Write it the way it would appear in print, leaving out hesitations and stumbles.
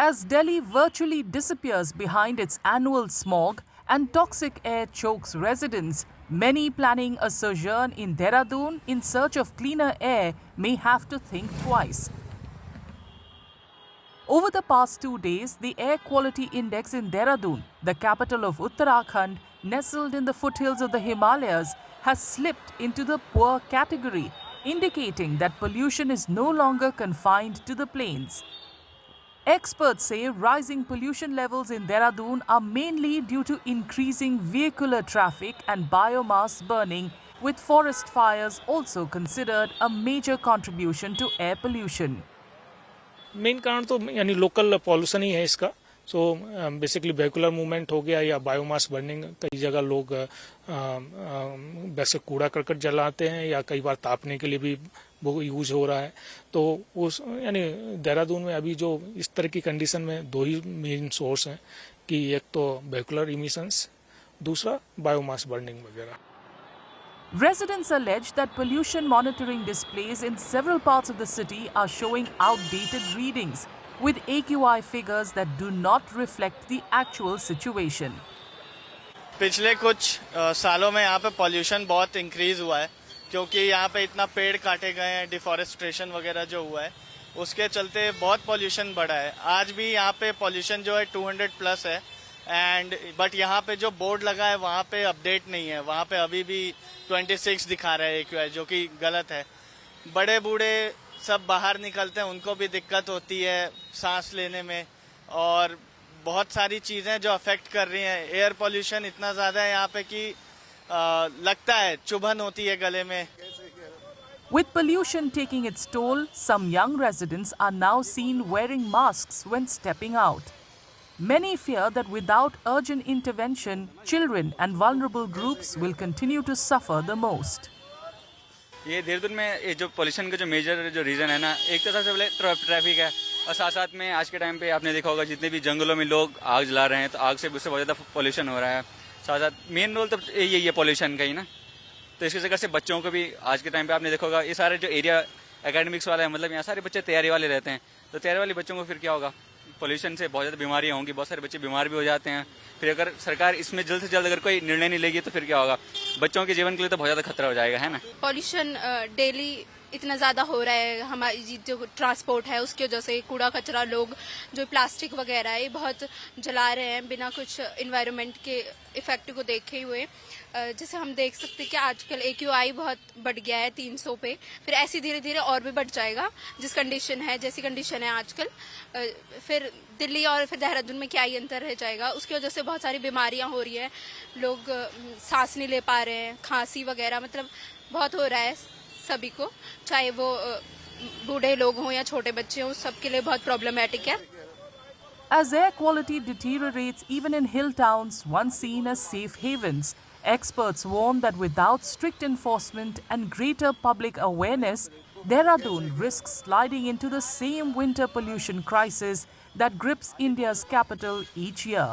As Delhi virtually disappears behind its annual smog and toxic air chokes residents, many planning a sojourn in Dehradun in search of cleaner air may have to think twice. Over the past 2 days, the air quality index in Dehradun, the capital of Uttarakhand, nestled in the foothills of the Himalayas, has slipped into the poor category, indicating that pollution is no longer confined to the plains. Experts say rising pollution levels in Dehradun are mainly due to increasing vehicular traffic and biomass burning, with forest fires also considered a major contribution to air pollution. Main कारण तो यानी local pollution ही है इसका. So basically vehicular movement हो गया या biomass burning. कई जगह लोग वैसे कूड़ा करकट जलाते हैं या कई बार तापने के लिए भी वो यूज हो रहा है. तो उस यानी देहरादून में अभी जो इस तरह की कंडीशन में दो ही मेन सोर्स हैं कि एक तो वेहिकुलर इमिशंस, दूसरा बायोमास बर्निंग वगैरह. Residents allege that pollution monitoring displays in several parts of the city are showing outdated readings, with AQI figures that do not reflect the actual situation. पिछले कुछ सालों में यहाँ पे पॉल्यूशन बहुत increase हुआ है क्योंकि यहाँ पे इतना पेड़ काटे गए हैं, डिफॉरेस्ट्रेशन वगैरह जो हुआ है उसके चलते बहुत पॉल्यूशन बढ़ा है. आज भी यहाँ पे पॉल्यूशन जो है 200 प्लस है बट यहाँ पे जो बोर्ड लगा है वहाँ पे अपडेट नहीं है. वहाँ पे अभी भी 26 दिखा रहा है AQI, जो कि गलत है. बड़े बूढ़े सब बाहर निकलते हैं, उनको भी दिक्कत होती है सांस लेने में और बहुत सारी चीजें जो अफेक्ट कर रही हैं. एयर पोल्यूशन इतना ज्यादा है यहाँ पे कि लगता है चुभन होती है गले में. With pollution taking its toll, some young residents are now seen wearing masks when stepping out. Many fear that without urgent intervention, children and vulnerable groups will continue to suffer the most. ये देहरादून में ये जो pollution का जो major जो reason है ना, एक तो सबसे पहले ट्रैफिक है और साथ साथ में आज के टाइम पे आपने देखा होगा जितने भी जंगलों में लोग आग जला रहे हैं तो आग से उससे बहुत ज़्यादा पोल्यूशन हो रहा है. साथ साथ मेन रोल तो यही है पोल्यूशन का ही ना. तो इसकी जगह से बच्चों को भी आज के टाइम पे आपने देखा होगा ये सारे जो एरिया एकेडमिक्स वाला है, मतलब यहाँ सारे बच्चे तैयारी वाले रहते हैं. तो तैयारी वाले बच्चों को फिर क्या होगा, पोल्यूशन से बहुत ज़्यादा बीमारियाँ होंगी, बहुत सारे बच्चे बीमार भी हो जाते हैं. फिर अगर सरकार इसमें जल्द से जल्द अगर कोई निर्णय नहीं लेगी तो फिर क्या होगा, बच्चों के जीवन के लिए तो बहुत ज़्यादा खतरा हो जाएगा, है ना. पॉल्यूशन डेली इतना ज़्यादा हो रहा है. हमारी जो ट्रांसपोर्ट है उसकी वजह से कूड़ा कचरा, लोग जो प्लास्टिक वगैरह है ये बहुत जला रहे हैं बिना कुछ इन्वायरमेंट के इफेक्ट को देखे हुए. जैसे हम देख सकते हैं कि आजकल AQI बहुत बढ़ गया है 300 पे. फिर ऐसे धीरे धीरे और भी बढ़ जाएगा जिस कंडीशन है, जैसी कंडीशन है आजकल. फिर दिल्ली और फिर देहरादून में क्या ही अंतर रह जाएगा. उसकी वजह से बहुत सारी बीमारियां हो रही हैं, लोग सांस नहीं ले पा रहे हैं, खांसी वगैरह मतलब बहुत हो रहा है सभी को, चाहे वो बूढ़े लोग हों या छोटे बच्चे हों, सबके लिए बहुत प्रॉब्लमेटिक है. As air quality deteriorates even in hill towns once seen as safe havens, experts warn that without strict enforcement and greater public awareness, Dehradun risks sliding into the same winter pollution crisis that grips India's capital each year.